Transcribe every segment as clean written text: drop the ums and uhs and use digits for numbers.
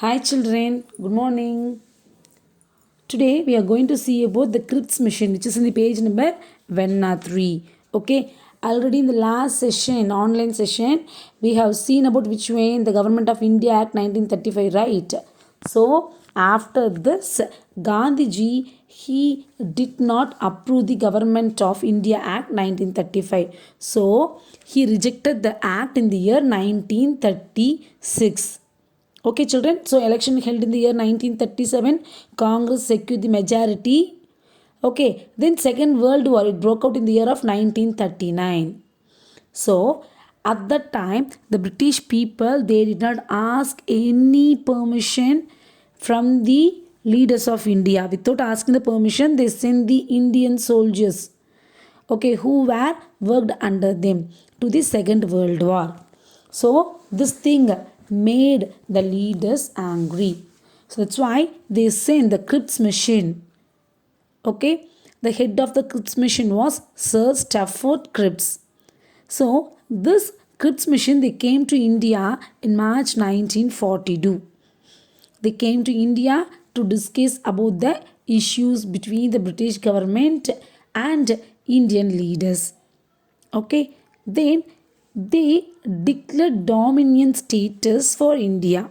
Hi children, good morning. Today we are going to see about the Cripps mission which is in the page number 103. Okay, already in the last session, online session, we have seen about which way in the Government of India Act 1935, right? So after this, Gandhiji, he did not approve the Government of India Act 1935. So he rejected the act in the year 1936. Okay, children. So, election held in the year 1937. Congress secured the majority. Okay. Then, Second World War, it broke out in the year of 1939. So, at that time, the British people, they did not ask any permission from the leaders of India. Without asking the permission, they sent the Indian soldiers, okay, who were worked under them to the Second World War. So this thing made the leaders angry. So that's why they sent the Cripps mission. Okay, the head of the Cripps mission was Sir Stafford Cripps. So this Cripps mission, they came to India in March 1942. They came to India to discuss about the issues between the British government and Indian leaders. Okay, then they declared dominion status for India.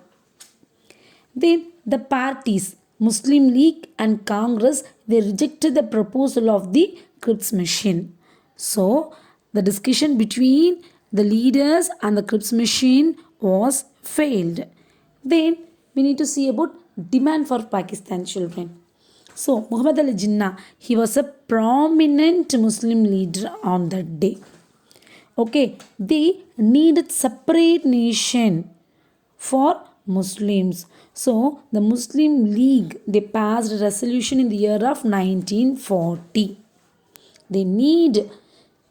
Then the parties Muslim League and Congress, they rejected the proposal of the Cripps mission. So the discussion between the leaders and the Cripps mission was failed. Then we need to see about demand for Pakistan children. So Muhammad Ali Jinnah, he was a prominent Muslim leader on that day. Okay, they needed separate nation for Muslims. So the Muslim League, they passed a resolution in the year of 1940. They need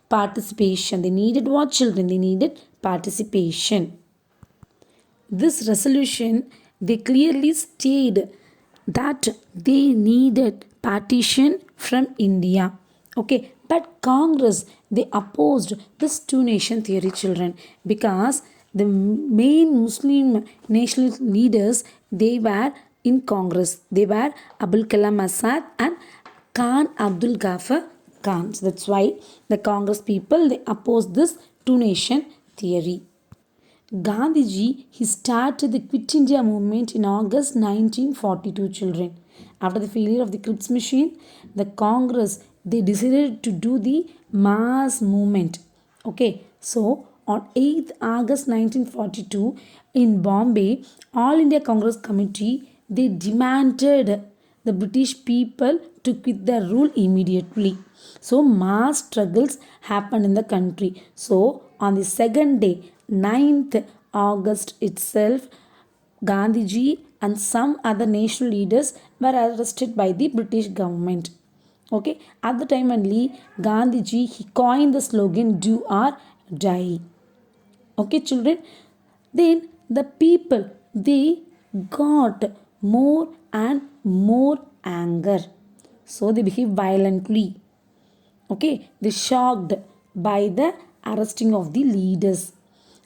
participation. They needed what children? They needed participation. This resolution, they clearly stated that they needed partition from India. Okay, but Congress, they opposed this two nation theory children because the main Muslim national leaders, they were in Congress. They were Abul Kalam Azad and Khan Abdul Ghaffar Khan. So that's why the Congress people, they opposed this two nation theory. Gandhiji, he started the Quit India movement in August 1942 children. After the failure of the Cripps machine, the Congress, they decided to do the mass movement. Okay, so on 8th August 1942 in Bombay, All India Congress Committee, they demanded the British people to quit their rule immediately. So mass struggles happened in the country. So on the second day, 9th August itself, Gandhiji and some other national leaders were arrested by the British government. Okay, at the time only Gandhiji, he coined the slogan "Do or Die." Okay, children. Then the people, they got more and more anger. So they behave violently. Okay, they shocked by the arresting of the leaders.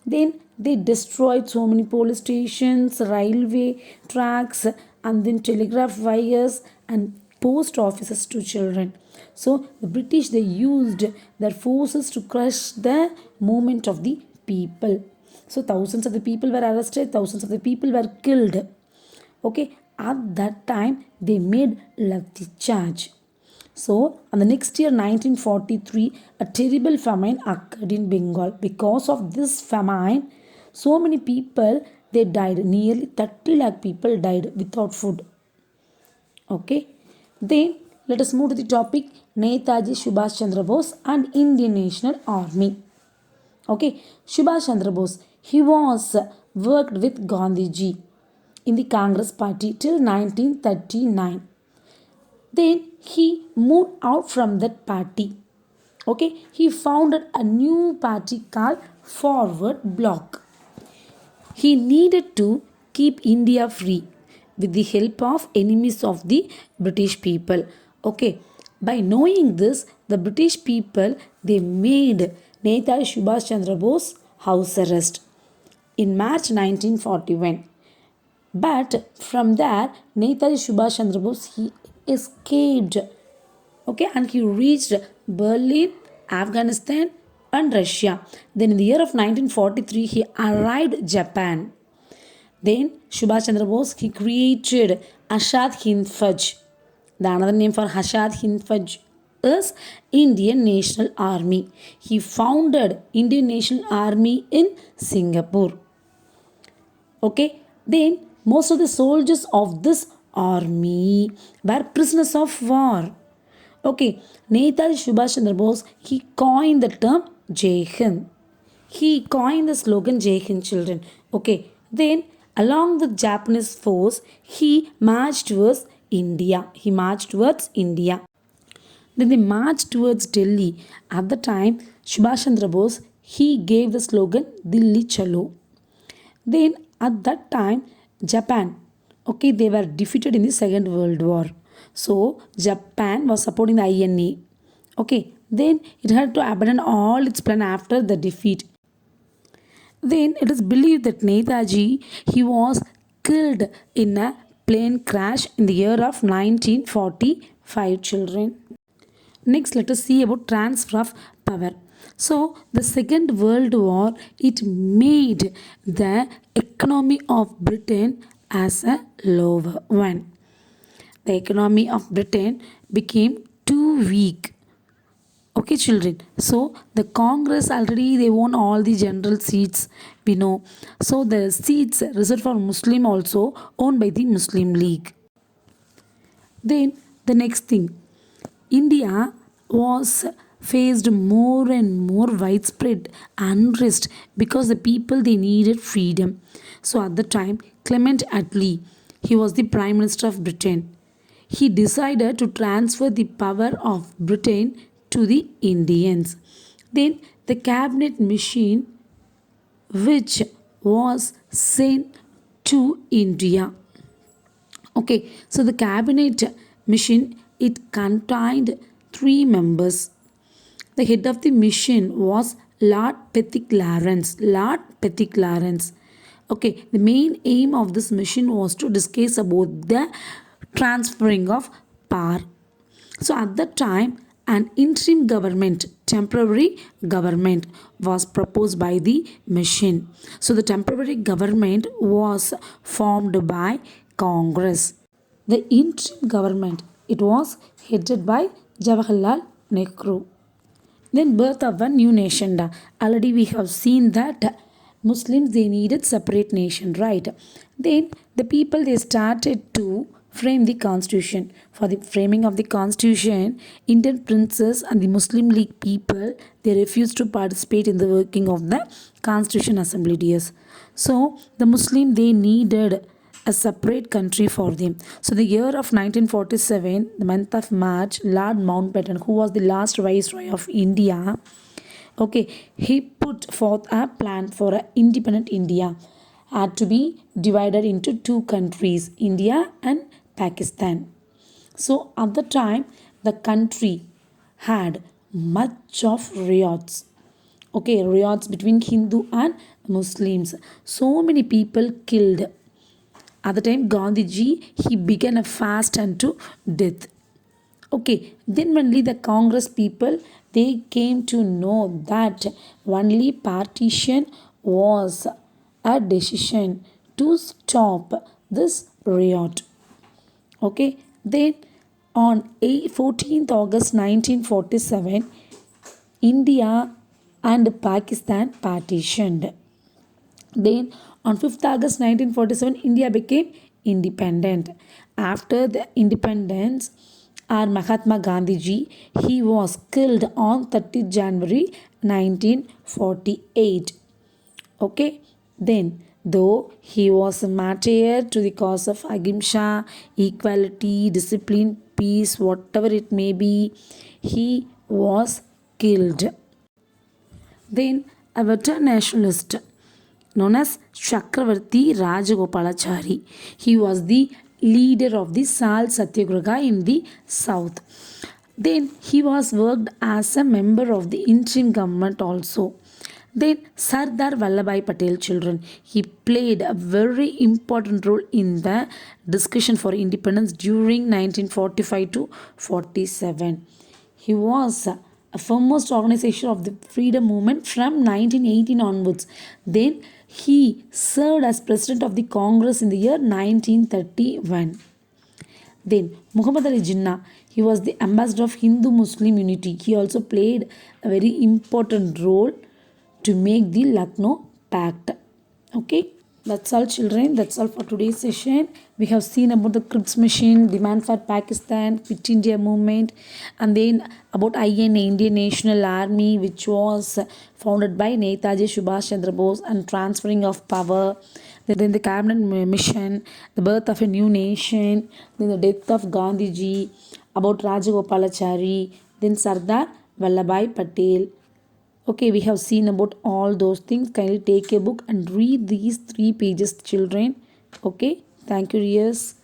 Then they destroyed so many police stations, railway tracks, and then telegraph wires and post offices to children. So the British, they used their forces to crush the movement of the people. So thousands of the people were arrested, thousands of the people were killed. Okay, at that time they made Lathi charge. So, on the next year, 1943, a terrible famine occurred in Bengal. Because of this famine, so many people, they died. Nearly 30 lakh people died without food. Okay. Then, let us move to the topic Netaji Subhash Chandra Bose and Indian National Army. Okay. Subhash Chandra Bose, he was worked with Gandhiji in the Congress party till 1939. Then he moved out from that party. Okay, he founded a new party called Forward Bloc. He needed to keep India free with the help of enemies of the British people. Okay, by knowing this, the British people, they made Netaji Subhash Chandra Bose house arrest in March 1941. But from there, Netaji Subhash Chandra Bose, he escaped. Okay, and he reached Berlin, Afghanistan, and Russia. Then in the year of 1943, he arrived Japan. Then Subhash Chandra Bose, he created Ashad Hind Fauj. The another name for Ashad Hind Fauj is Indian National Army. He founded Indian National Army in Singapore. Okay, then most of the soldiers of this army were prisoners of war. Okay, Netaji Subhash Chandra Bose, he coined the term Jai Hind. He coined the slogan Jai Hind, children. Okay, then along with Japanese force, he marched towards India. Then they marched towards Delhi. At the time, Subhash Chandra Bose, he gave the slogan Dilli Chalo. Then at that time, Japan, okay, they were defeated in the Second World War. So Japan was supporting the INA. Okay, then it had to abandon all its plan after the defeat. Then it is believed that Netaji, he was killed in a plane crash in the year of 1945, children. Next, let us see about transfer of power. So, the Second World War, it made the economy of Britain as a lower one. The economy of Britain became too weak. Okay, children. So, the Congress already they won all the general seats, we know. So, the seats reserved for Muslim also owned by the Muslim League. Then, the next thing, India was faced more and more widespread unrest because the people they needed freedom. So at the time, Clement Attlee, he was the Prime Minister of Britain. He decided to transfer the power of Britain to the Indians. Then the cabinet mission which was sent to India. Okay, so the cabinet mission, it contained three members. The head of the mission was Lord Pethick Lawrence. Okay, the main aim of this mission was to discuss about the transferring of power. So at that time, an interim government, temporary government was proposed by the mission. So the temporary government was formed by Congress. The interim government, it was headed by Jawaharlal Nehru. Then birth of a new nation. Already we have seen that Muslims they needed separate nation, right? Then the people they started to frame the constitution. For the framing of the constitution, Indian princes and the Muslim League people they refused to participate in the working of the constitution assembly years. So the Muslim they needed a separate country for them. So the year of 1947, the month of March, Lord Mountbatten, who was the last viceroy of India, okay, he put forth a plan for an independent India had to be divided into two countries, India and Pakistan. So at the time, the country had much of riots. Okay, riots between Hindu and Muslims. So many people killed. At the time, Gandhiji, he began a fast unto death. Okay, then only the Congress people, they came to know that only partition was a decision to stop this riot. Okay, then on 14th August 1947, India and Pakistan partitioned. Then on 5th August 1947, India became independent. After the independence, our Mahatma Gandhiji, he was killed on 30th January 1948. Okay, then though he was a martyr to the cause of ahimsa, equality, discipline, peace, whatever it may be, he was killed. Then a veteran nationalist known as Chakravarti Rajagopalachari. He was the leader of the Salt Satyagraha in the south. Then he was worked as a member of the interim government also. Then Sardar Vallabhai Patel, children, he played a very important role in the discussion for independence during 1945 to 47. He was a foremost organization of the freedom movement from 1918 onwards. Then he served as president of the Congress in the year 1931. Then Muhammad Ali Jinnah, he was the ambassador of Hindu Muslim unity. He also played a very important role to make the Lucknow Pact. Okay, that's all, children. That's all for today's session. We have seen about the Cripps machine, demand for Pakistan, Quit India movement, and then about INA, Indian National Army, which was founded by Netaji Subhash Chandra Bose, and transferring of power. Then the cabinet mission, the birth of a new nation, then the death of Gandhiji, about Rajagopalachari, then Sardar Vallabhai Patel. Okay, we have seen about all those things. Kindly take a book and read these 3 pages, children. Okay, thank you, dears.